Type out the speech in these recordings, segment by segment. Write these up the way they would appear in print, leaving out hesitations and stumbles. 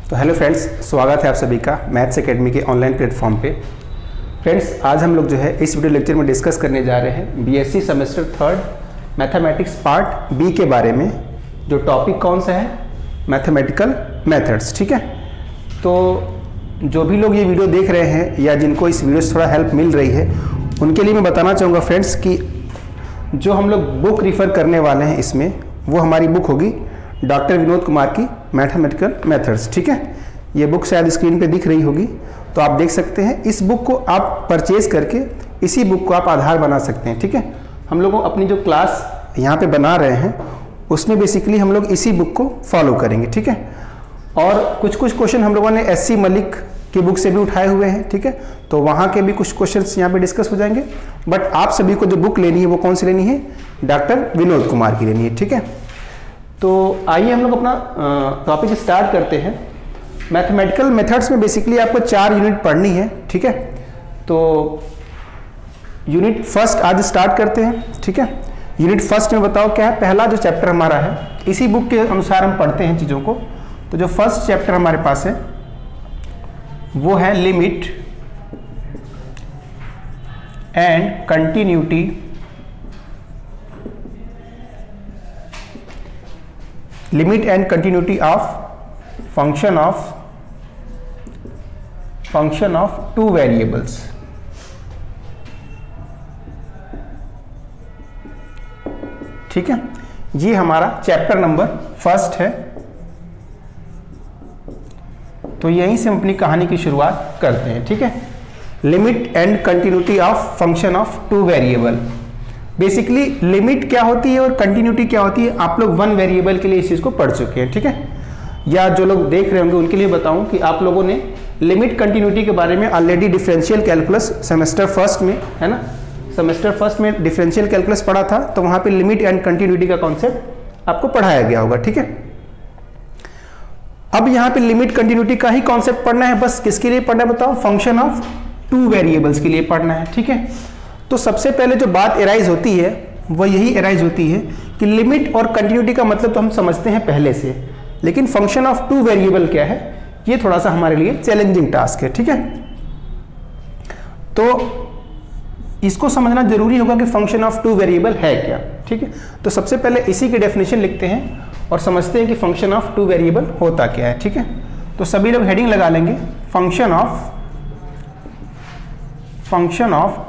तो hello friends, स्वागत है आप सभी का मैथ्स एकेडमी के ऑनलाइन प्लेटफॉर्म पे। फ्रेंड्स, आज हम लोग जो है इस वीडियो लेक्चर में डिस्कस करने जा रहे हैं BSc semester 3 mathematics part B के बारे में। जो टॉपिक कौन सा है? Mathematical methods. ठीक है, तो जो भी लोग ये वीडियो देख रहे हैं या जिनको इस वीडियो से थोड़ा हेल्प मिल रही है, उनके लिए मैं बताना चाहूँगा फ्रेंड्स कि जो हम लोग बुक रिफ़र करने वाले हैं इसमें, वो हमारी बुक होगी डॉक्टर विनोद कुमार की मैथमेटिकल मेथड्स। ठीक है, ये बुक शायद स्क्रीन पे दिख रही होगी, तो आप देख सकते हैं। इस बुक को आप परचेज करके इसी बुक को आप आधार बना सकते हैं। ठीक है, हम लोग अपनी जो क्लास यहाँ पे बना रहे हैं उसमें बेसिकली हम लोग इसी बुक को फॉलो करेंगे। ठीक है, और कुछ क्वेश्चन हम लोगों ने एससी मलिक की बुक से भी उठाए हुए हैं। ठीक है, तो वहाँ के भी कुछ क्वेश्चंस यहाँ पे डिस्कस हो जाएंगे। बट आप सभी को जो बुक लेनी है वो कौन सी लेनी है? डॉक्टर विनोद कुमार की लेनी है। ठीक है, तो आइए हम लोग अपना टॉपिक स्टार्ट करते हैं। मैथमेटिकल मेथड्स में बेसिकली आपको 4 यूनिट पढ़नी है। ठीक है, तो यूनिट फर्स्ट आज स्टार्ट करते हैं। ठीक है, यूनिट फर्स्ट में बताओ क्या है। पहला जो चैप्टर हमारा है, इसी बुक के अनुसार हम पढ़ते हैं चीज़ों को। तो जो फर्स्ट चैप्टर हमारे पास है वो है limit and continuity of function of 2 variables. ठीक है, ये हमारा चैप्टर नंबर फर्स्ट है। तो यहीं से हम अपनी कहानी की शुरुआत करते हैं। ठीक है, limit and continuity of function of 2 variable. Basically limit क्या होती है और कंटिन्यूटी क्या होती है, आप लोग 1 वेरिएबल के लिए इस चीज़ को पढ़ चुके हैं। ठीक है, या जो लोग देख रहे होंगे उनके लिए बताऊं कि आप लोगों ने लिमिट कंटिन्यूटी के बारे में already differential calculus semester first में, है ना, सेमेस्टर फर्स्ट में डिफरेंशियल कैलकुलस पढ़ा था, तो वहाँ पे लिमिट एंड कंटिन्यूटी का कॉन्सेप्ट आपको पढ़ाया गया होगा। ठीक है, अब यहाँ पे लिमिट कंटिन्यूटी का ही कॉन्सेप्ट पढ़ना है। बस किसके लिए पढ़ना है बताओ? फंक्शन ऑफ 2 वेरिएबल्स के लिए पढ़ना है। ठीक है, तो सबसे पहले जो बात एराइज होती है वो यही एराइज होती है कि लिमिट और कंटिन्यूटी का मतलब तो हम समझते हैं पहले से, लेकिन फंक्शन ऑफ 2 वेरिएबल क्या है, ये थोड़ा सा हमारे लिए चैलेंजिंग टास्क है। ठीक है, तो इसको समझना जरूरी होगा कि फंक्शन ऑफ 2 वेरिएबल है क्या। ठीक है, तो सबसे पहले इसी की डेफिनेशन लिखते हैं और समझते हैं कि फंक्शन ऑफ 2 वेरिएबल होता क्या है। ठीक है, तो सभी लोग हेडिंग लगा लेंगे, function of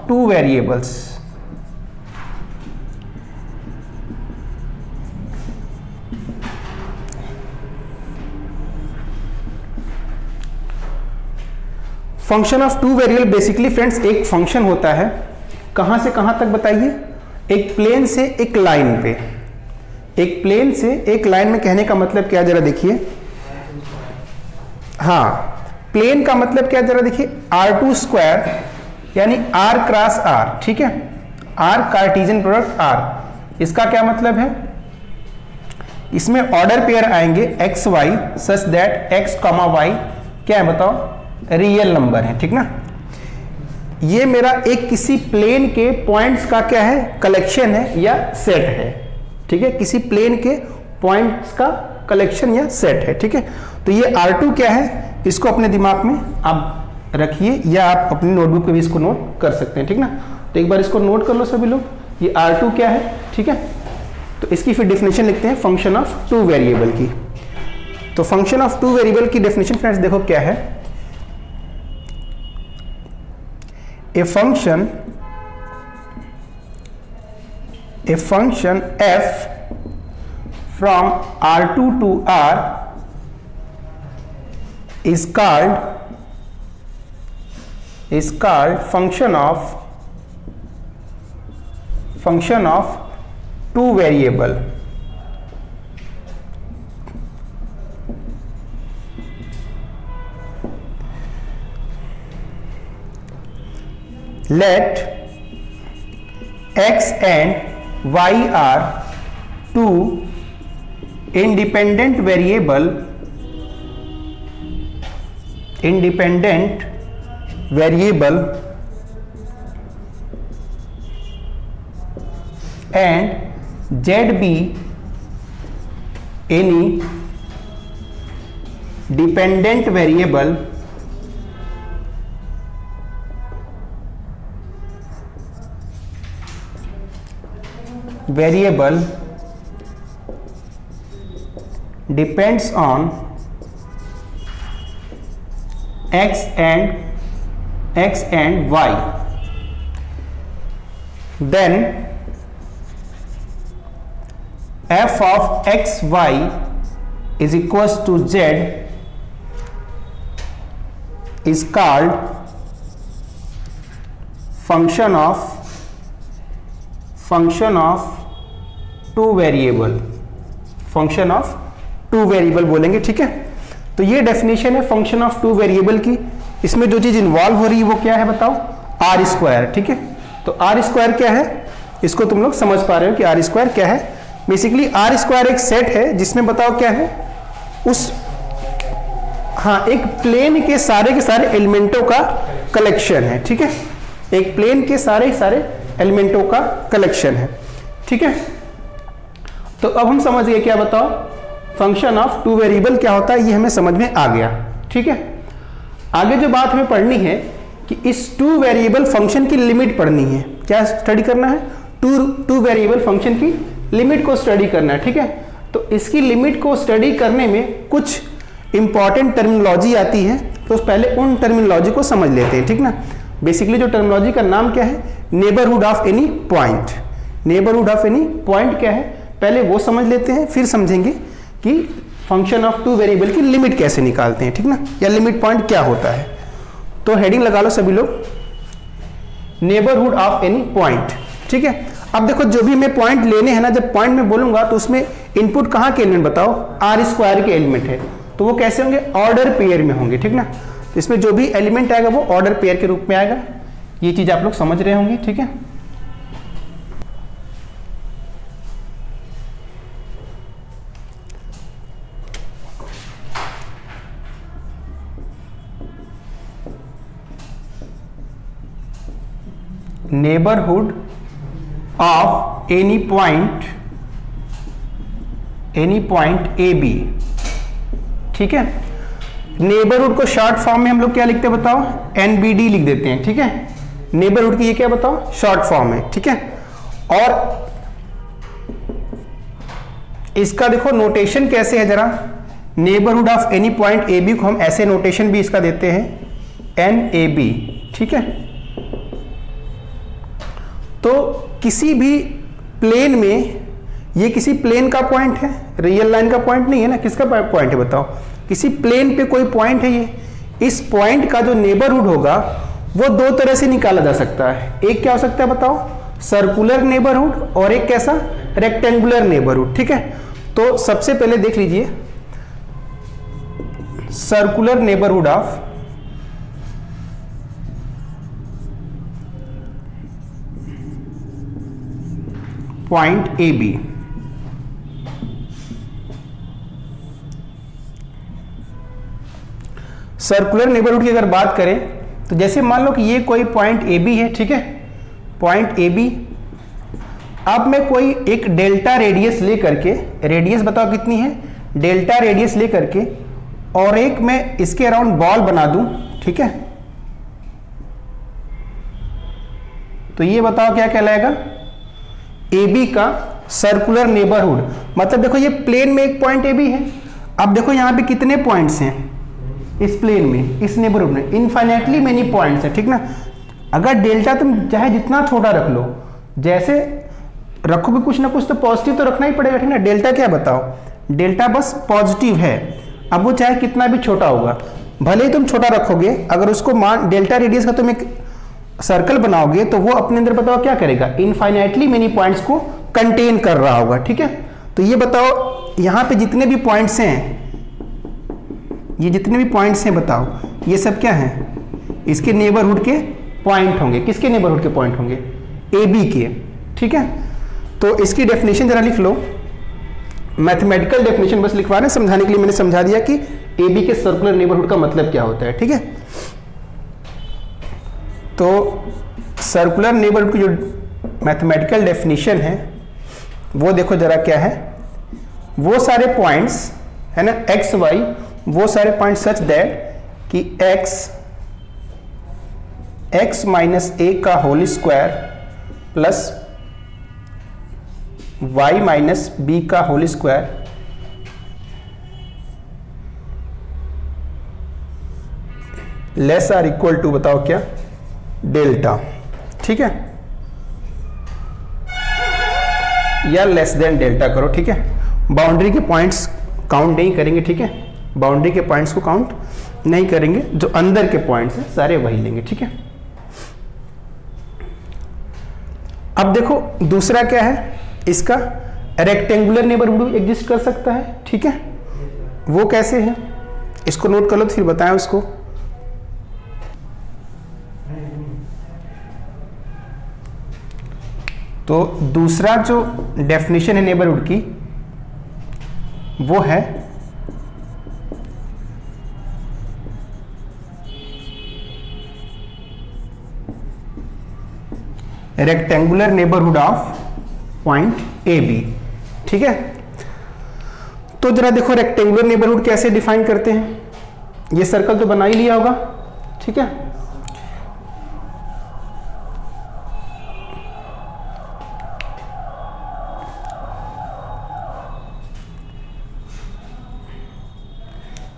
2 variables. Function of 2 variable basically friends एक फंक्शन होता है। कहां से कहां तक बताइए? एक प्लेन से एक लाइन पे। एक प्लेन से एक लाइन में कहने का मतलब क्या, जरा देखिए। हाँ, प्लेन का मतलब क्या, जरा देखिए। R2 स्क्वायर यानी R क्रॉस R। ठीक है, R कार्टेशियन प्रोडक्ट R। इसका क्या मतलब है? इसमें ऑर्डर पेयर आएंगे x y such that x, y क्या है बताओ? रियल नंबर है। ठीक ना, ये मेरा एक किसी प्लेन के पॉइंट्स का क्या है? कलेक्शन है या सेट है। ठीक है, किसी प्लेन के पॉइंट्स का कलेक्शन या सेट है। ठीक है, तो ये R2 क्या है, इसको अपने दिमाग में आप रखिए या आप अपनी नोटबुक पे भी इसको नोट कर सकते हैं। ठीक ना, तो एक बार इसको नोट कर लो सभी लोग, ये R2 क्या है। ठीक है, तो इसकी फिर डेफिनेशन लिखते हैं फंक्शन ऑफ 2 वेरिएबल की। तो फंक्शन ऑफ 2 वेरिएबल की डेफिनेशन फ्रेंड्स देखो क्या है। A function f from R2 to R is called function of 2 variable. Let x and y are 2 independent variable and z be any dependent variable depends on x and y, then f of x y is equals to z is called function of two variable बोलेंगे। ठीक है, तो ये definition है function of two variable की। इसमें जो चीज इन्वॉल्व हो रही है वो क्या है बताओ, आर स्क्वायर। ठीक है, तो आर स्क्वायर क्या है, इसको तुम लोग समझ पा रहे हो कि आर स्क्वायर क्या है। बेसिकली आर स्क्वायर एक सेट है जिसमें बताओ क्या है, उस एक प्लेन के सारे एलिमेंटों का कलेक्शन है। ठीक है, एक प्लेन के सारे एलिमेंटों का कलेक्शन है। ठीक है, तो अब हम समझ गए क्या बताओ, फंक्शन ऑफ टू वेरिएबल क्या होता है, ये हमें समझ में आ गया। ठीक है, आगे जो बात हमें पढ़नी है कि इस टू वेरिएबल फंक्शन की लिमिट पढ़नी है। क्या स्टडी करना है, टू वेरिएबल फंक्शन की लिमिट को स्टडी करना है। ठीक है, तो इसकी लिमिट को स्टडी करने में कुछ इंपॉर्टेंट टर्मिनोलॉजी आती है, तो पहले उन टर्मिनोलॉजी को समझ लेते हैं। ठीक ना, बेसिकली जो टर्मिनोलॉजी का नाम क्या है, neighbourhood of any point. Neighbourhood of any point क्या है, पहले वो समझ लेते हैं, फिर समझेंगे कि फंक्शन ऑफ टू वेरिएबल की लिमिट कैसे निकालते हैं। ठीक ना, या लिमिट पॉइंट क्या होता है। तो हेडिंग लगा लो सभी लोग, नेबरहुड ऑफ एनी पॉइंट। ठीक है, अब देखो जो भी मैं पॉइंट लेने हैं ना, जब पॉइंट में बोलूंगा तो उसमें इनपुट कहाँ के एलिमेंट बताओ, आर स्क्वायर के एलिमेंट है, तो वो कैसे होंगे, ऑर्डर पेयर में होंगे। ठीक ना, तो इसमें जो भी एलिमेंट आएगा वो ऑर्डर पेयर के रूप में आएगा। ये चीज आप लोग समझ रहे होंगे। ठीक है, neighbourhood of any point A B. ठीक है, नेबरहुड को शॉर्ट फॉर्म में हम लोग क्या लिखते हैं बताओ, एनबीडी लिख देते हैं। ठीक है, नेबरहुड की ये क्या बताओ, शॉर्ट फॉर्म है। ठीक है, और इसका देखो नोटेशन कैसे है जरा, neighbourhood of any point A B को हम ऐसे नोटेशन भी इसका देते हैं, एन ए बी। ठीक है, तो किसी भी प्लेन में, ये किसी प्लेन का पॉइंट है, रियल लाइन का पॉइंट नहीं है ना, किसका पॉइंट है बताओ, किसी प्लेन पे कोई पॉइंट है। ये इस पॉइंट का जो नेबरहुड होगा वो दो तरह से निकाला जा सकता है। एक क्या हो सकता है बताओ, सर्कुलर नेबरहुड, और एक कैसा, रेक्टेंगुलर नेबरहुड। ठीक है, तो सबसे पहले देख लीजिए circular neighbourhood of point A B. Circular neighbourhood की अगर बात करें तो जैसे मान लो कि ये कोई पॉइंट ए बी है। ठीक है, पॉइंट ए बी, अब मैं कोई एक डेल्टा रेडियस लेकर के, रेडियस बताओ कितनी है, डेल्टा रेडियस लेकर के, और एक मैं इसके अराउंड बॉल बना दूं। ठीक है, तो ये बताओ क्या कहलाएगा, ए बी का सर्कुलर नेबरहुड। मतलब देखो ये प्लेन में एक पॉइंट ए बी है, अब देखो यहाँ पे कितने पॉइंट्स हैं इस प्लेन में, इस नेबरहुड में, इनफाइनाइटली मेनी पॉइंट्स हैं। ठीक ना, अगर डेल्टा तुम चाहे जितना छोटा रख लो, जैसे रखोगे कुछ ना कुछ तो पॉजिटिव तो रखना ही पड़ेगा। ठीक ना, डेल्टा क्या बताओ, डेल्टा बस पॉजिटिव है, अब वो चाहे कितना भी छोटा होगा, भले ही तुम छोटा रखोगे, अगर उसको मान डेल्टा रेडियस का तुम एक सर्कल बनाओगे तो वो अपने अंदर बताओ क्या करेगा, इनफाइनाइटली मेनी पॉइंट्स को कंटेन कर रहा होगा। ठीक है, तो ये बताओ यहाँ पे जितने भी पॉइंट्स हैं, ये जितने भी पॉइंट्स हैं बताओ, ये सब क्या हैं, इसके नेबरहुड के पॉइंट होंगे। किसके नेबरहुड के पॉइंट होंगे, ए बी के। ठीक है, तो इसकी डेफिनेशन जरा लिख लो, मैथमेटिकल डेफिनेशन बस लिखवा रहे हैं, समझाने के लिए मैंने समझा दिया कि ए बी के सर्कुलर नेबरहुड का मतलब क्या होता है। ठीक है, तो सर्कुलर नेबरहुड की जो मैथमेटिकल डेफिनेशन है वो देखो जरा क्या है, वो सारे पॉइंट्स है ना एक्स वाई, वो सारे पॉइंट सच दैट कि x माइनस ए का whole square plus y minus b का whole square less r equal to बताओ क्या, डेल्टा। ठीक है, या लेस देन डेल्टा करो। ठीक है, बाउंड्री के पॉइंट्स काउंट नहीं करेंगे। ठीक है, बाउंड्री के पॉइंट्स को काउंट नहीं करेंगे, जो अंदर के पॉइंट्स हैं सारे वही लेंगे। ठीक है, अब देखो दूसरा क्या है, इसका रेक्टेंगुलर नेबरहुड एग्जिस्ट कर सकता है। ठीक है, वो कैसे है इसको नोट कर लो, फिर बताएं उसको। तो दूसरा जो डेफिनेशन है नेबरहुड की वो है rectangular neighbourhood of point A B. ठीक है, तो जरा देखो रेक्टेंगुलर नेबरहुड कैसे डिफाइन करते हैं। ये सर्कल तो बना ही लिया होगा। ठीक है,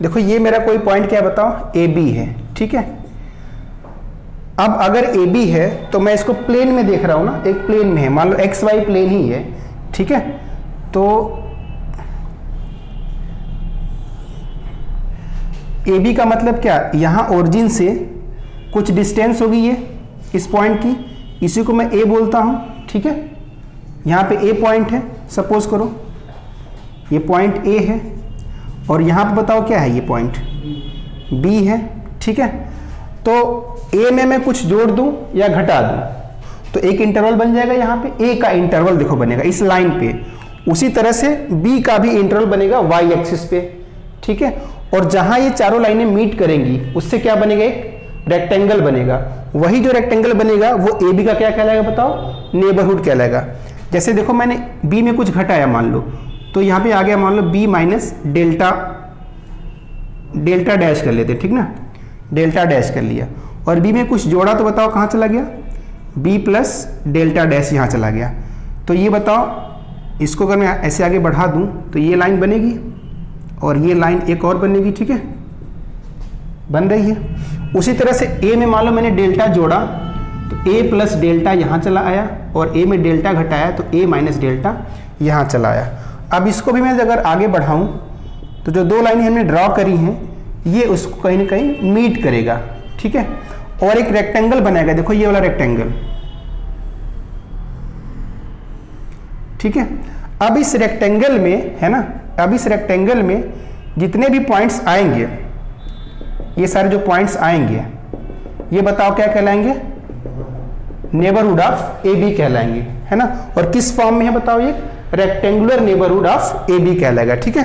देखो ये मेरा कोई पॉइंट क्या बताओ, ए बी है। ठीक है, अब अगर ए बी है तो मैं इसको प्लेन में देख रहा हूं ना, एक प्लेन में है, मान लो एक्स वाई प्लेन ही है। ठीक है, तो ए बी का मतलब क्या, यहां ओरिजिन से कुछ डिस्टेंस होगी ये इस पॉइंट की, इसी को मैं ए बोलता हूं। ठीक है, यहां पे ए पॉइंट है, सपोज करो ये पॉइंट ए है, और यहां पे बताओ क्या है, ये पॉइंट बी है। ठीक है, तो ए में मैं कुछ जोड़ दूं या घटा दूं तो एक इंटरवल बन जाएगा। यहां पे ए का इंटरवल देखो बनेगा इस लाइन पे, उसी तरह से बी का भी इंटरवल बनेगा वाई एक्सिस पे। ठीक है, और जहां ये चारों लाइनें मीट करेंगी उससे क्या बनेगा, एक रेक्टेंगल बनेगा। वही जो रेक्टेंगल बनेगा वो ए बी का क्या कहलाएगा बताओ, नेबरहुड कहलाएगा। जैसे देखो मैंने बी में कुछ घटाया मान लो, तो यहाँ पे आ गया मान लो b minus delta, delta dash कर लेते। ठीक ना, डेल्टा डैश कर लिया, और बी में कुछ जोड़ा तो बताओ कहाँ चला गया, बी प्लस डेल्टा डैश यहाँ चला गया। तो ये बताओ इसको अगर मैं ऐसे आगे बढ़ा दूँ तो ये लाइन बनेगी और ये लाइन एक और बनेगी। ठीक है, बन रही है। उसी तरह से ए में मान लो मैंने डेल्टा जोड़ा तो ए प्लस डेल्टा यहाँ चला आया, और ए में डेल्टा घटाया तो ए माइनस डेल्टा यहाँ चला आया। अब इसको भी मैं अगर आगे बढ़ाऊं तो जो दो लाइनें हमने ड्रॉ करी हैं ये उसको कहीं ना कहीं मीट करेगा। ठीक है, और एक रेक्टेंगल बनाएगा, देखो ये वाला रेक्टेंगल। ठीक है, अब इस रेक्टेंगल में है ना, अब इस रेक्टेंगल में जितने भी पॉइंट्स आएंगे, ये सारे जो पॉइंट्स आएंगे ये बताओ क्या कहलाएंगे, नेबरहुड ऑफ ए बी कहलाएंगे, है ना। और किस फॉर्म में है बताओ, ये rectangular neighbourhood of A B कहलाएगा। ठीक है,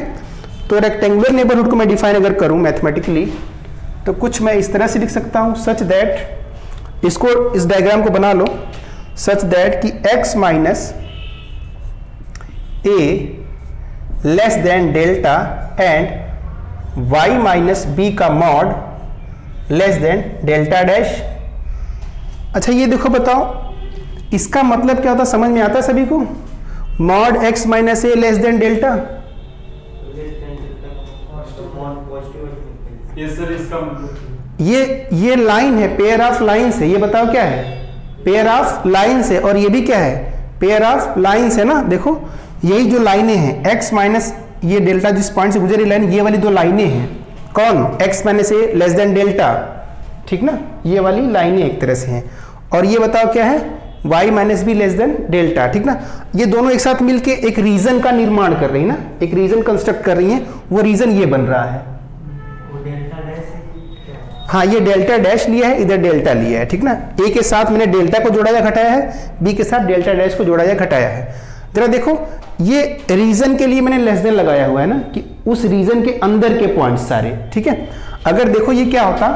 तो रेक्टेंगुलर नेबरहुड को मैं डिफाइन अगर करूं मैथमेटिकली तो कुछ मैं इस तरह से लिख सकता हूं, सच दैट, इसको इस डायग्राम को बना लो, सच दैट कि x minus a less than delta and y minus b का mod less than delta dash. अच्छा ये देखो बताओ इसका मतलब क्या होता, समझ में आता है सभी को, mod x minus a less than delta. ये लाइन है, पेयर ऑफ लाइंस है, ये बताओ क्या है, पेयर ऑफ लाइंस है, और ये भी क्या है, पेयर ऑफ लाइंस है ना। देखो यही जो लाइनें हैं x माइनस ये डेल्टा जिस पॉइंट से गुजरी लाइन, ये वाली दो लाइनें हैं, कौन, x minus a less than delta. ठीक ना, ये वाली लाइनें एक तरह से हैं, और ये बताओ क्या है, y minus be less than delta. ठीक ना, ये दोनों एक साथ मिलके एक रीजन का निर्माण कर रही है ना, एक रीजन कंस्ट्रक्ट कर रही है, वो रीजन ये बन रहा है। हाँ, ये डेल्टा डैश लिया है, इधर डेल्टा लिया है। ठीक ना, ए के साथ मैंने डेल्टा को जोड़ा या घटाया है, बी के साथ डेल्टा डैश को जोड़ा या घटाया है। जरा देखो ये रीजन के लिए मैंने लेस देन लगाया हुआ है ना, कि उस रीजन के अंदर के पॉइंट सारे। ठीक है, अगर देखो ये क्या होता,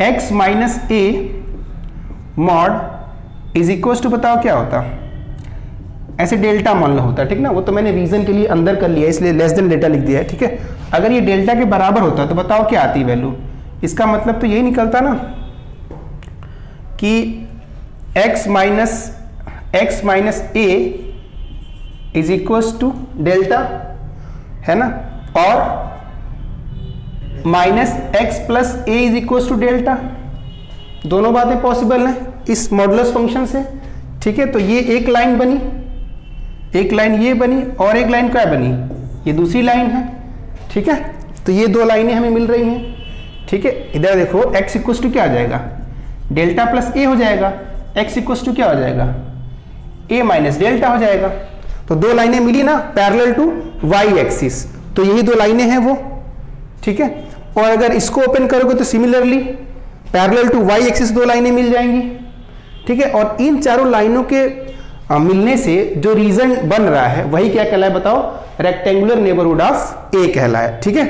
x minus A mod is equal to, बताओ क्या होता, ऐसे डेल्टा मान लो होता है, ठीक ना, वो तो मैंने रीजन के लिए अंदर कर लिया इसलिए लेस देन डेल्टा लिख दिया है, ठीक है। अगर ये डेल्टा के बराबर होता तो बताओ क्या आती वैल्यू, इसका मतलब तो यही निकलता ना कि x minus a is equals to delta, है ना, और minus x plus A is equals to delta. दोनों बातें पॉसिबल हैं इस मॉडुलस फंक्शन से, ठीक है। तो ये एक लाइन बनी, एक लाइन ये बनी, और एक लाइन क्या बनी, ये दूसरी लाइन है, ठीक है। तो ये दो लाइनें हमें मिल रही हैं, ठीक है। इधर देखो x इक्वल्स टू क्या आ जाएगा, डेल्टा प्लस ए हो जाएगा, x इक्वल्स टू क्या हो जाएगा, a माइनस डेल्टा हो जाएगा। तो दो लाइनें मिली ना पैरेलल टू y एक्सिस, तो यही दो लाइनें हैं वो, ठीक है। और अगर इसको ओपन करोगे तो similarly parallel to y axis दो लाइनें मिल जाएंगी, ठीक है। और इन चारों लाइनों के मिलने से जो रीजन बन रहा है वही क्या कहलाए बताओ, रेक्टेंगुलर नेबरहुड ऑफ ए कहलाए, ठीक है।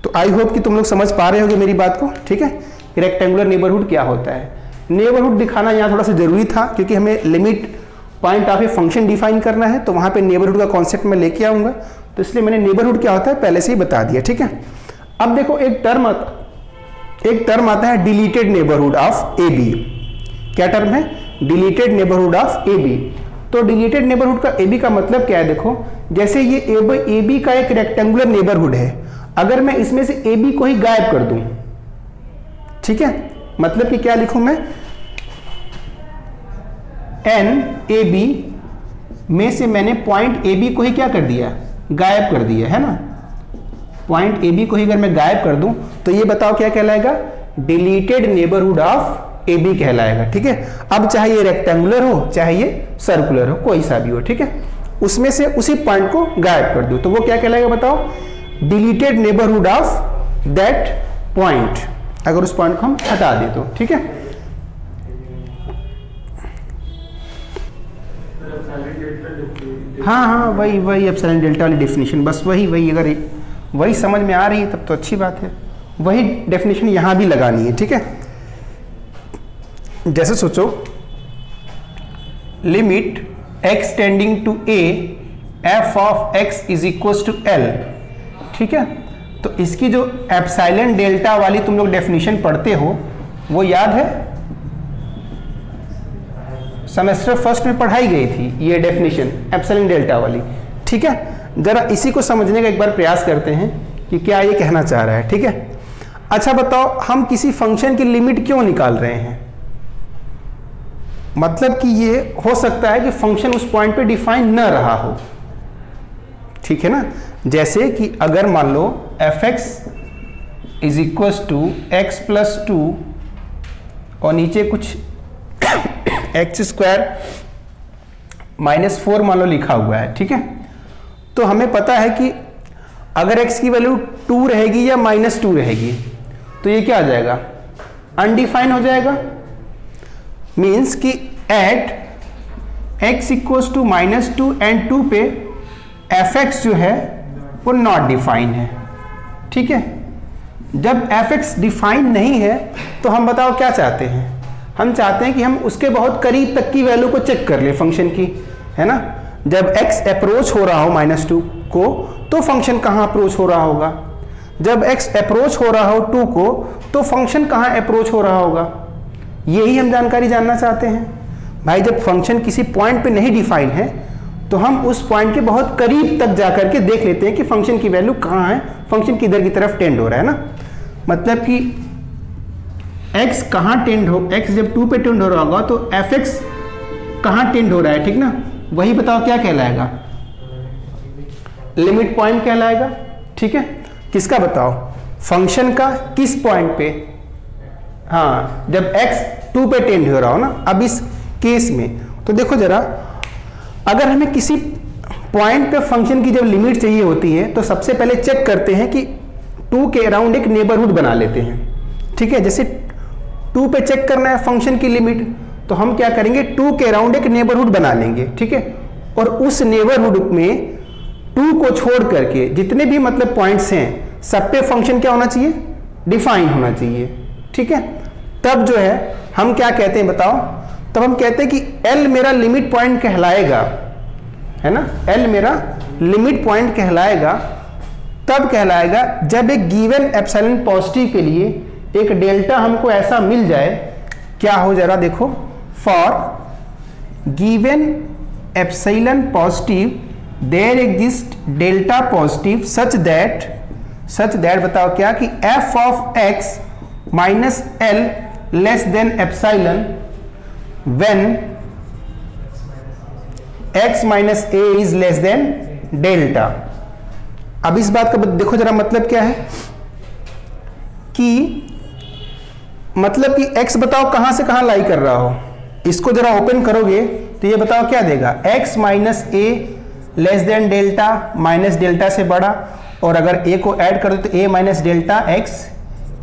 तो आई होप कि तुम लोग समझ पा रहे होगे मेरी बात को, ठीक है। रेक्टेंगुलर नेबरहुड क्या होता है, नेबरहुड दिखाना यहाँ थोड़ा सा जरूरी था क्योंकि हमें limit point of a function define करना है, तो वहां पे नेबरहुड का कॉन्सेप्ट मैं लेके आऊंगा, तो इसलिए मैंने नेबरहुड क्या होता है पहले से ही बता दिया, ठीक है। अब देखो एक टर्म आता है deleted neighbourhood of A B. क्या टर्म है, deleted neighbourhood of A B. तो डिलीटेड नेबरहुड का ए बी का मतलब क्या है, देखो जैसे ये ए बी का एक रेक्टेंगुलर नेबरहुड है, अगर मैं इसमें से ए बी को ही गायब कर दूं, ठीक है, मतलब कि क्या लिखूं मैं, एन ए बी में से मैंने पॉइंट ए बी को ही क्या कर दिया, गायब कर दिया, है ना। पॉइंट ए बी को ही अगर मैं गायब कर दूं तो ये बताओ क्या कहलाएगा, deleted neighbourhood of A B कहलाएगा, ठीक है। अब चाहे ये रेक्टेंगुलर हो चाहे ये सर्कुलर हो, कोई सा भी हो, ठीक है, उसमें से उसी पॉइंट को गायब कर दूं तो वो क्या कहलाएगा बताओ, deleted neighbourhood of that point, अगर उस पॉइंट को हम हटा दे तो, ठीक है। हाँ वही एप्सिलॉन डेल्टा वाली डेफिनेशन, बस वही अगर वही समझ में आ रही है तब तो अच्छी बात है, वही डेफिनेशन यहां भी लगानी है, ठीक है। जैसे सोचो limit x tending to a f of x is equals to l, ठीक है। तो इसकी जो एप्सिलॉन डेल्टा वाली तुम लोग डेफिनेशन पढ़ते हो वो याद है, सेमेस्टर फर्स्ट में पढ़ाई गई थी ये डेफिनेशन एप्सिलॉन डेल्टा वाली, ठीक है। जरा इसी को समझने का एक बार प्रयास करते हैं कि क्या ये कहना चाह रहा है, ठीक है। अच्छा बताओ हम किसी फंक्शन की लिमिट क्यों निकाल रहे हैं, मतलब कि ये हो सकता है कि फंक्शन उस पॉइंट पे डिफाइन न रहा हो, ठीक है ना। जैसे कि अगर मान लो fx is equals to x plus two और नीचे कुछ एक्स स्क्वायर माइनस 4 मान लो लिखा हुआ है, ठीक है। तो हमें पता है कि अगर x की वैल्यू 2 रहेगी या -2 रहेगी तो ये क्या आ जाएगा, अनडिफाइन हो जाएगा। मीन्स कि at x equals to -2 and 2 पे fx जो है वो नॉट डिफाइन है, ठीक है। जब fx डिफाइन नहीं है तो हम बताओ क्या चाहते हैं, हम चाहते हैं कि हम उसके बहुत करीब तक की वैल्यू को चेक कर ले फंक्शन की, है ना। जब x अप्रोच हो रहा हो -2 को तो फंक्शन कहाँ अप्रोच हो रहा होगा, जब x अप्रोच हो रहा हो 2 को तो फंक्शन कहाँ अप्रोच हो रहा होगा, यही हम जानकारी जानना चाहते हैं। भाई जब फंक्शन किसी पॉइंट पे नहीं डिफाइन है तो हम उस पॉइंट के बहुत करीब तक जाकर के देख लेते हैं कि फंक्शन की वैल्यू कहाँ है, फंक्शन किधर की तरफ टेंड हो रहा है ना। मतलब कि x कहाँ टेंड हो, x जब 2 पे टेंड हो रहा होगा तो fx कहाँ टेंड हो रहा है, ठीक ना, वही बताओ क्या कहलाएगा, लिमिट पॉइंट कहलाएगा, ठीक है। किसका बताओ, फंक्शन का किस पॉइंट पे, हाँ जब x 2 पे टेंड हो रहा हो ना। अब इस केस में तो देखो जरा, अगर हमें किसी पॉइंट पे फंक्शन की जब लिमिट चाहिए होती है तो सबसे पहले चेक करते हैं कि 2 के अराउंड एक नेबरहुड बना लेते हैं, ठीक है। जैसे 2 पे चेक करना है फंक्शन की लिमिट तो हम क्या करेंगे, 2 के अराउंड एक नेबरहुड बना लेंगे, ठीक है। और उस नेबरहुड में 2 को छोड़ करके जितने भी मतलब पॉइंट्स हैं सब पे फंक्शन क्या होना चाहिए, डिफाइन होना चाहिए, ठीक है। तब जो है हम क्या कहते हैं बताओ, तब हम कहते हैं कि L मेरा लिमिट पॉइंट कहलाएगा है ना, एल मेरा लिमिट पॉइंट कहलाएगा, तब कहलाएगा जब एक गिवन एप्सिलॉन पॉजिटिव के लिए एक डेल्टा हमको ऐसा मिल जाए, क्या हो जरा देखो, for given epsilon positive there exist delta positive such that बताओ क्या कि f of x minus l less than epsilon when x minus a is less than delta. अब इस बात का देखो जरा मतलब क्या है कि मतलब कि x बताओ कहां से कहां लाई कर रहा हो, इसको जरा ओपन करोगे तो ये बताओ क्या देगा, x minus a less than delta, minus delta से बड़ा, और अगर a को ऐड कर दो तो a minus delta x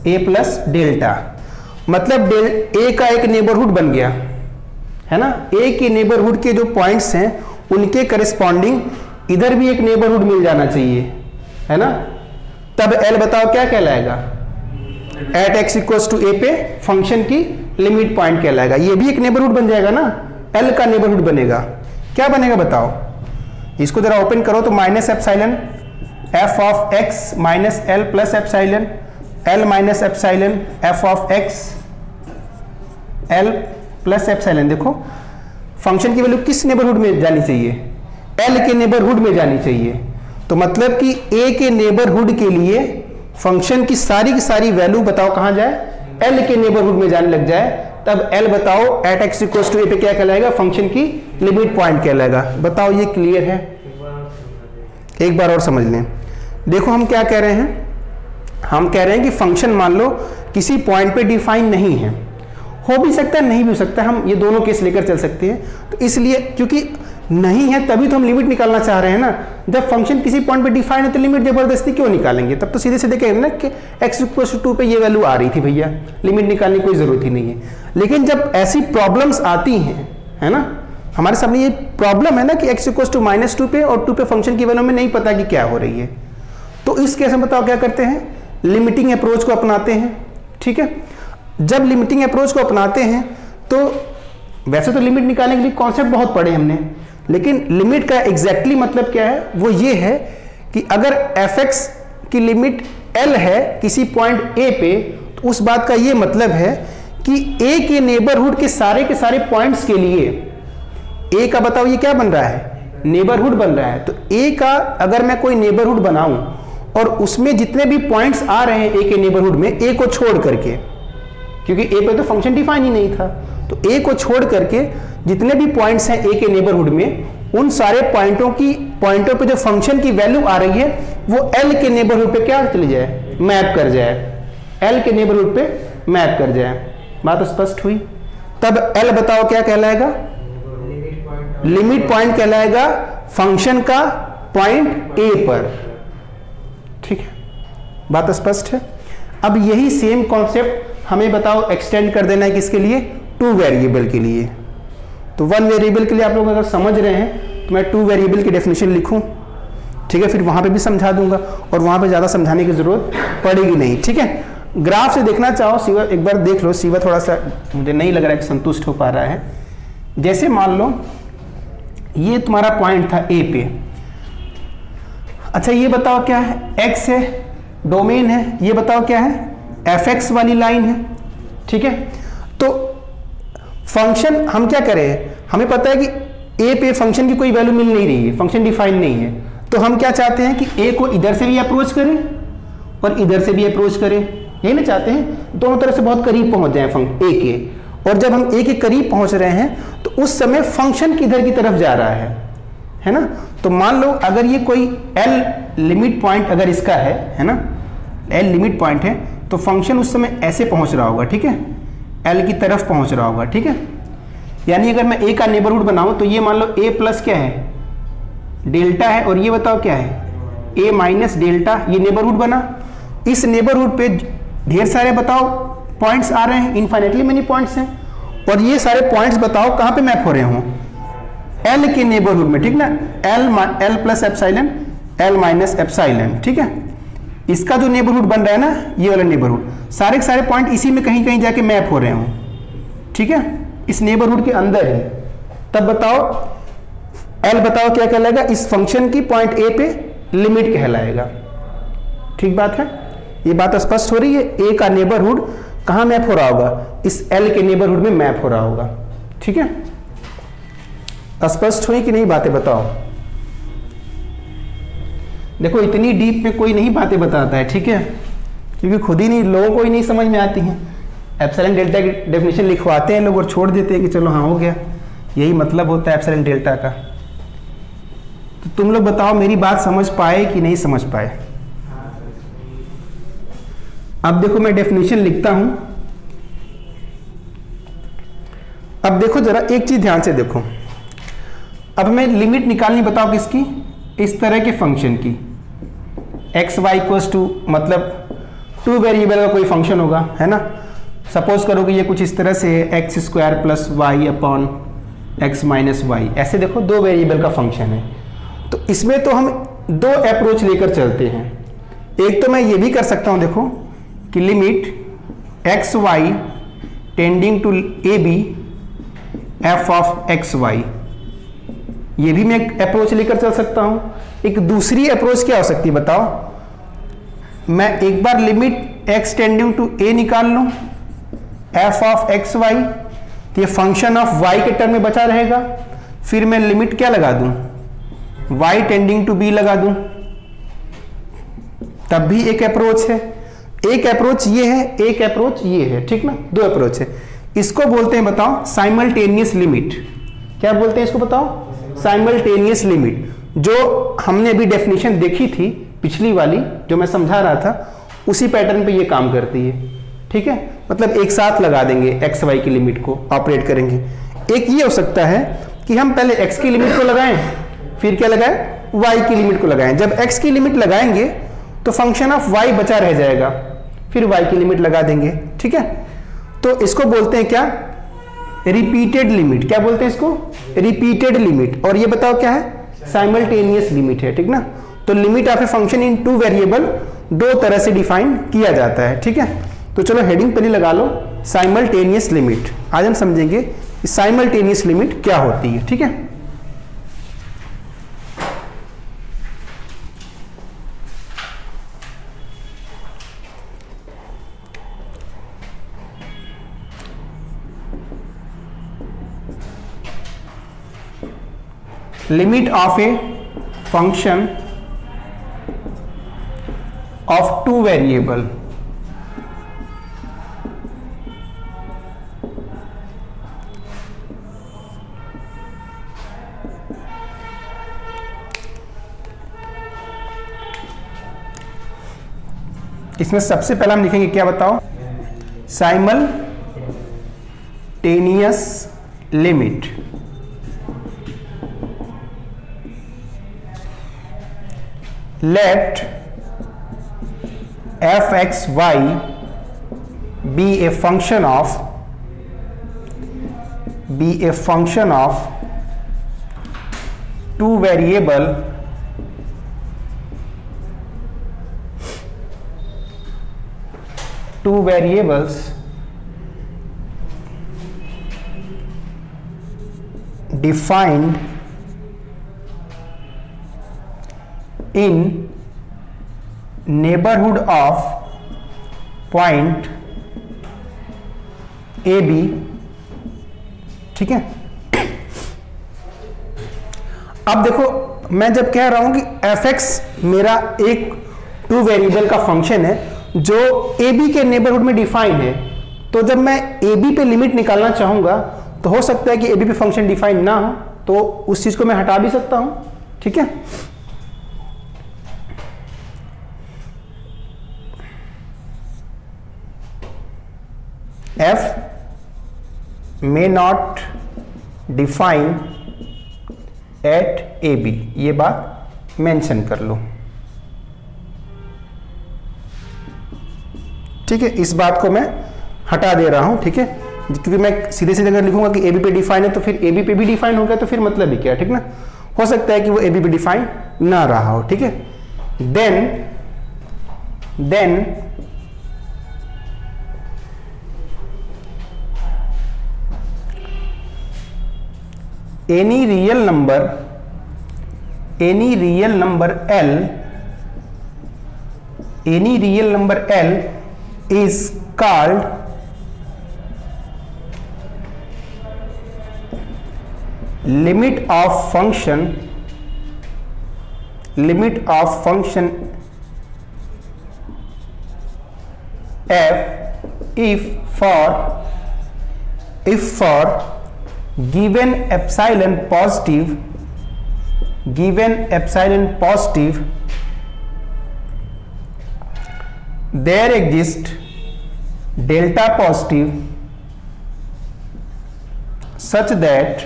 a plus delta, मतलब a का एक नेबरहुड बन गया है ना, a के नेबरहुड के जो पॉइंट्स हैं उनके करस्पॉन्डिंग इधर भी एक नेबरहुड मिल जाना चाहिए, है ना, तब L बताओ क्या कहलाएगा, at x equals to a पे फंक्शन की लिमिट पॉइंट कहलाएगा। ये भी एक नेबरहुड बन जाएगा ना, L का नेबरहुड बनेगा, क्या बनेगा बताओ, इसको जरा ओपन करो तो minus epsilon f of x minus L plus epsilon L minus epsilon f of x L plus epsilon. देखो फंक्शन की वैल्यू किस नेबरहुड में जानी चाहिए, L के नेबरहुड में जानी चाहिए, तो मतलब कि A के नेबरहुड के लिए फंक्शन की सारी वैल्यू बताओ कहां जाए, L के नेबरहुड में जाने लग जाए, तब L बताओ at x equals to a पे क्या कहलाएगा, फंक्शन की लिमिट पॉइंट कहलाएगा। बताओ ये क्लियर है, एक बार और समझ लें। देखो हम क्या कह रहे हैं, हम कह रहे हैं कि फंक्शन मान लो किसी पॉइंट पे डिफाइन नहीं है, हो भी सकता है नहीं भी हो सकता, हम ये दोनों केस लेकर चल सकते हैं, तो इसलिए क्योंकि नहीं है तभी तो हम लिमिट निकालना चाह रहे हैं ना, जब फंक्शन किसी पॉइंट पे डिफाइन है तो लिमिट जबरदस्ती क्यों निकालेंगे, तब तो सीधे सीधे कहेंगे ना कि x इक्वल टू 2 पे ये वैल्यू आ रही थी भैया, लिमिट निकालने की कोई जरूरत ही नहीं है। लेकिन जब ऐसी प्रॉब्लम्स आती हैं, है ना, हमारे सामने ये प्रॉब्लम है ना कि x इक्वल टू -2 पे और 2 पे फंक्शन की वैल्यू में नहीं पता कि क्या हो रही है, तो इस केस में बताओ क्या करते हैं, लिमिटिंग अप्रोच को अपनाते हैं। ठीक है, जब लिमिटिंग अप्रोच को अपनाते हैं तो वैसे तो लिमिट निकालने के लिए कॉन्सेप्ट बहुत पढ़े हमने, लेकिन लिमिट का एग्जैक्टली मतलब क्या है, वो ये है कि अगर fx की लिमिट L है किसी पॉइंट A पे, तो उस बात का ये मतलब है कि A के नेबरहुड के सारे पॉइंट्स के लिए A का बताओ ये क्या बन रहा है, नेबरहुड बन रहा है। तो A का अगर मैं कोई नेबरहुड बनाऊं और उसमें जितने भी पॉइंट्स आ रहे हैं A के नेबरहुड में, A को छोड़ करके, क्योंकि A पे तो फंक्शन डिफाइन ही नहीं था, तो A को छोड़ करके जितने भी पॉइंट्स हैं A के नेबरहुड में, उन सारे पॉइंटों पे जो फंक्शन की वैल्यू आ रही है वो L के नेबरहुड पे क्या चली जाए, मैप कर जाए, L के नेबरहुड पे मैप कर जाए। बात स्पष्ट हुई। तब L बताओ क्या कहलाएगा, लिमिट पॉइंट कहलाएगा फंक्शन का पॉइंट A पर। ठीक है, बात स्पष्ट है। अब यही सेम कॉन्सेप्ट हमें बताओ एक्सटेंड कर देना है किसके लिए, 2 वेरिएबल के लिए। तो 1 वेरिएबल के लिए आप लोग अगर समझ रहे हैं तो मैं 2 वेरिएबल की डेफिनेशन लिखूं, ठीक है, फिर वहां पे भी समझा दूंगा और वहां पे ज्यादा समझाने की जरूरत पड़ेगी नहीं। ठीक है, ग्राफ से देखना चाहो शिवा एक बार देख लो, शिवा थोड़ा सा मुझे नहीं लग रहा है कि संतुष्ट हो पा रहा है। जैसे मान लो ये तुम्हारा पॉइंट था A पे, अच्छा ये बताओ क्या है, x है, डोमेन है, ये बताओ क्या है, fx वाली लाइन है। ठीक है, तो फंक्शन हम क्या करें, हमें पता है कि A पे फंक्शन की कोई वैल्यू मिल नहीं रही है, फंक्शन डिफाइन नहीं है, तो हम क्या चाहते हैं कि A को इधर से भी अप्रोच करें और इधर से भी अप्रोच करें, यही ना चाहते हैं, दोनों तरफ से बहुत करीब पहुंच जाए A के। और जब हम A के करीब पहुंच रहे हैं तो उस समय फंक्शन किधर की तरफ जा रहा है ना। तो मान लो अगर ये कोई L लिमिट पॉइंट अगर इसका है ना, L लिमिट पॉइंट है, तो फंक्शन उस समय ऐसे पहुंच रहा होगा, ठीक है, L की तरफ पहुंच रहा होगा। ठीक है, यानी अगर मैं A का नेबरहुड बनाऊं तो ये मान लो A प्लस क्या है, डेल्टा है, और ये बताओ क्या है, A माइनस डेल्टा, ये नेबरहुड बना। इस नेबरहुड पे ढेर सारे बताओ पॉइंट्स आ रहे हैं, इनफाइनेटली मेनी पॉइंट्स हैं, और ये सारे पॉइंट्स बताओ कहां पे मैप हो रहे हों, L के नेबरहुड में। ठीक ना, L plus epsilon, L minus epsilon. ठीक है, इसका जो नेबरहुड बन रहा है ना, ये वाला नेबरहुड, सारे के सारे पॉइंट इसी में कहीं कहीं जाके मैप हो रहे हों। ठीक है, इस नेबरहुड के अंदर है। तब बताओ एल बताओ क्या कहलाएगा, इस फंक्शन की पॉइंट ए पे लिमिट कहलाएगा। ठीक बात है, ये बात स्पष्ट हो रही है। ए का नेबरहुड कहां मैप हो रहा होगा, इस एल के नेबरहुड में मैप हो रहा होगा। ठीक है, स्पष्ट हुई कि नहीं बातें, बताओ। देखो इतनी डीप में कोई नहीं बातें बताता है, ठीक है, क्योंकि खुद ही नहीं, लोगों को ही नहीं समझ में आती हैं। एप्सिलॉन डेल्टा की डेफिनेशन लिखवाते हैं लोग और छोड़ देते हैं कि चलो हाँ हो गया, यही मतलब होता है एप्सिलॉन डेल्टा का। तो तुम लोग बताओ मेरी बात समझ पाए कि नहीं समझ पाए। अब देखो मैं डेफिनेशन लिखता हूं। अब देखो जरा एक चीज ध्यान से देखो, अब मैं लिमिट निकालनी, बताओ किसकी, इस तरह के फंक्शन की। एक्स वाई इक्वल्स टू, मतलब टू वेरिएबल का कोई फंक्शन होगा, है ना। सपोज करो कि ये कुछ इस तरह से है, x square plus y upon x minus y, ऐसे देखो दो वेरिएबल का फंक्शन है। तो इसमें तो हम दो अप्रोच लेकर चलते हैं। एक तो मैं ये भी कर सकता हूं, देखो कि limit x y tending to a b f of x y, ये भी मैं एक अप्रोच लेकर चल सकता हूं। एक दूसरी अप्रोच क्या हो सकती है बताओ, मैं एक बार लिमिट एक्स टेंडिंग टू ए निकाल लूं एफ ऑफ एक्स वाई, तो ये फंक्शन ऑफ वाई के टर्म में बचा रहेगा। फिर मैं लिमिट क्या लगा दूं, वाई टेंडिंग टू बी लगा दूं, तब भी एक अप्रोच है। एक अप्रोच ये है, एक अप्रोच ये है, ठीक ना, दो अप्रोच है। इसको बोलते हैं बताओ साइमल्टेनियस लिमिट। क्या बोलते हैं इसको बताओ, साइमल्टेनियस लिमिट। जो हमने अभी डेफिनेशन देखी थी पिछली वाली, जो मैं समझा रहा था, उसी पैटर्न पे ये काम करती है। ठीक है, मतलब एक साथ लगा देंगे एक्स वाई की लिमिट को, ऑपरेट करेंगे। एक ये हो सकता है कि हम पहले एक्स की लिमिट को लगाएं, फिर क्या लगाएं, वाई की लिमिट को लगाएं। जब एक्स की लिमिट लगाएंगे तो फंक्शन ऑफ वाई बचा रह जाएगा, फिर वाई की लिमिट लगा देंगे। ठीक है, तो इसको बोलते हैं क्या, रिपीटेड लिमिट। क्या बोलते हैं इसको, रिपीटेड लिमिट। और ये बताओ क्या है, साइमल्टेनियस लिमिट है। ठीक ना, तो limit of a function in two variable दो तरह से डिफाइन किया जाता है। ठीक है, तो चलो हेडिंग पहले लगा लो, साइमल्टेनियस लिमिट। आज हम समझेंगे साइमल्टेनियस लिमिट क्या होती है। ठीक है, limit of a function of two variable इसमें सबसे पहला हम लिखेंगे क्या बताओ, simultaneous limit. Let f(x,y) be a function of two variable two variables defined in neighborhood of point A B. ठीक है, अब देखो मैं जब कह रहा हूं कि एफ एक्स मेरा एक टू वेरिएबल का फंक्शन है जो ए बी के नेबरहुड में डिफाइन है, तो जब मैं ए बी पे लिमिट निकालना चाहूंगा तो हो सकता है कि ए बी पे फंक्शन डिफाइन ना हो, तो उस चीज को मैं हटा भी सकता हूं। ठीक है, f may not define at AB, ये बात मेंशन कर लो। ठीक है, इस बात को मैं हटा दे रहा हूं। ठीक है, क्योंकि मैं सीधे सीधे अगर लिखूंगा कि AB पे डिफाइन है तो फिर AB पे भी डिफाइन हो गया, तो फिर मतलब ही क्या। ठीक ना, हो सकता है कि वो AB पे डिफाइन ना रहा हो। ठीक है, then any real number any real number L is called limit of function f if for given epsilon positive there exists delta positive such that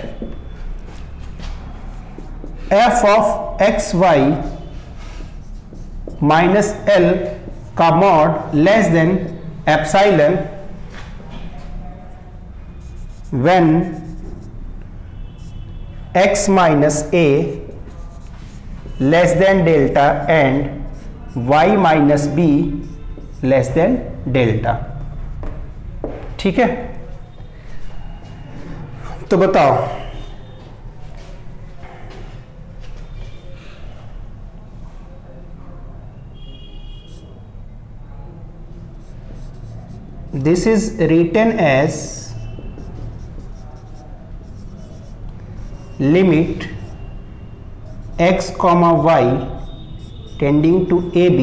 f of xy minus L का mod less than epsilon when x minus a less than delta and y minus b less than delta। ठीक है, तो बताओ this is written as limit x comma y tending to ab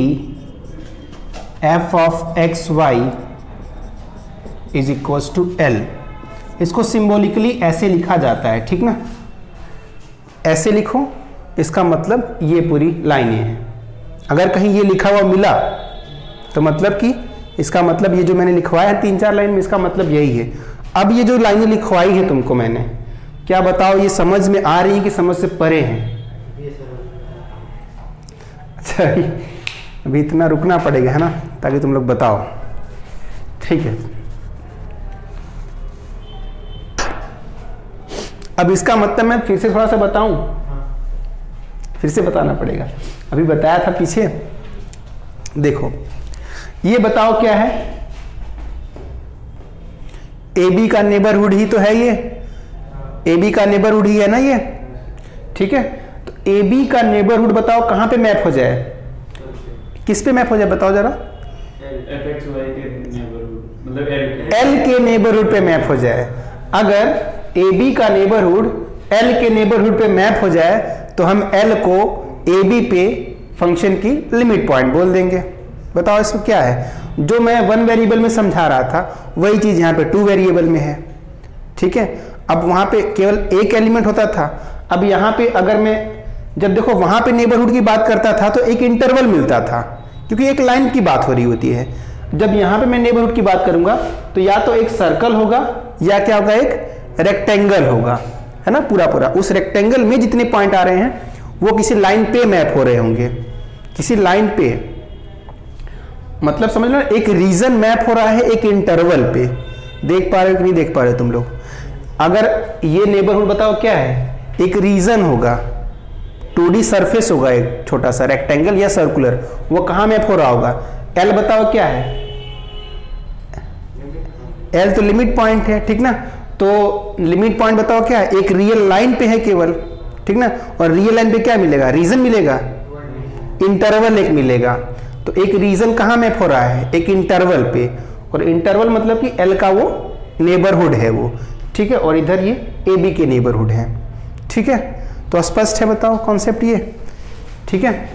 f of x y is equals to L। इसको symbolically ऐसे लिखा जाता है, ठीक ना, ऐसे लिखो, इसका मतलब ये पूरी लाइनें हैं। अगर कहीं ये लिखा हुआ मिला तो मतलब कि इसका मतलब ये जो मैंने लिखवाया है 3-4 लाइन में, इसका मतलब यही है। अब ये जो लाइनें लिखवाई है तुमको मैंने, क्या बताओ ये समझ में आ रही है कि समझ से परे हैं? अच्छा, अभी इतना रुकना पड़ेगा है ना, ताकि तुम लोग बताओ। ठीक है, अब इसका मतलब मैं फिर से थोड़ा सा बताऊं, फिर से बताना पड़ेगा, अभी बताया था पीछे। देखो ये बताओ क्या है, ए बी का नेबरहुड ही तो है ये, ए बी का नेबरहुड ही है ना ये, ठीक है। तो ए बी का नेबरहुड बताओ कहां पे मैप हो जाए, किस पे मैप हो जाए बताओ जरा? एल के नेबरहुड पे मैप हो जाए। अगर ए बी का नेबरहुड एल के नेबरहुड पे मैप हो जाए तो हम एल को ए बी पे फंक्शन की लिमिट पॉइंट बोल देंगे। बताओ इसमें क्या है, जो मैं 1 वेरिएबल में समझा रहा था वही चीज यहाँ पे 2 वेरिएबल में है, ठीक है। अब वहां पे केवल एक एलिमेंट होता था, अब यहाँ पे अगर मैं जब देखो वहां पे नेबरहुड की बात करता था तो एक इंटरवल मिलता था, क्योंकि एक लाइन की बात हो रही होती है। जब यहाँ पे मैं नेबरहुड की बात करूंगा तो या तो एक सर्कल होगा या क्या होगा, एक रेक्टेंगल होगा, है ना, पूरा पूरा। उस रेक्टेंगल में जितने पॉइंट आ रहे हैं वो किसी लाइन पे मैप हो रहे होंगे, किसी लाइन पे, मतलब समझ लो एक रीजन मैप हो रहा है एक इंटरवल पे। देख पा रहे हो कि नहीं देख पा रहे हो तुम लोग? अगर ये नेबरहुड बताओ क्या है, एक रीजन होगा, 2D सरफेस होगा, एक छोटा सा रेक्टेंगल या सर्कुलर, वो कहां मैप हो रहा होगा? एल बताओ क्या है, एल तो लिमिट पॉइंट है, ठीक ना। तो लिमिट पॉइंट बताओ क्या है, एक रियल लाइन पे है केवल, ठीक ना। और रियल लाइन पे क्या मिलेगा, रीजन मिलेगा, इंटरवल एक मिलेगा। तो एक रीजन कहां मैप हो रहा है, एक इंटरवल पे, और इंटरवल मतलब कि एल का वो नेबरहुड है वो, ठीक है। और इधर ये ए बी के नेबरहुड है, ठीक है। तो स्पष्ट है, बताओ कॉन्सेप्ट ये, ठीक है।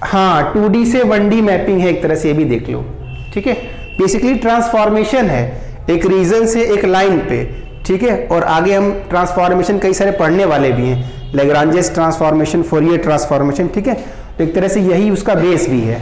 हाँ, 2D से 1D मैपिंग है एक तरह से, ये भी देख लो, ठीक है। बेसिकली ट्रांसफॉर्मेशन है एक रीजन से एक लाइन पे, ठीक है। और आगे हम ट्रांसफॉर्मेशन कई सारे पढ़ने वाले भी हैं, लैग्रांजेस ट्रांसफॉर्मेशन, फोरियर ट्रांसफॉर्मेशन, ठीक है। तो एक तरह से यही उसका बेस भी है।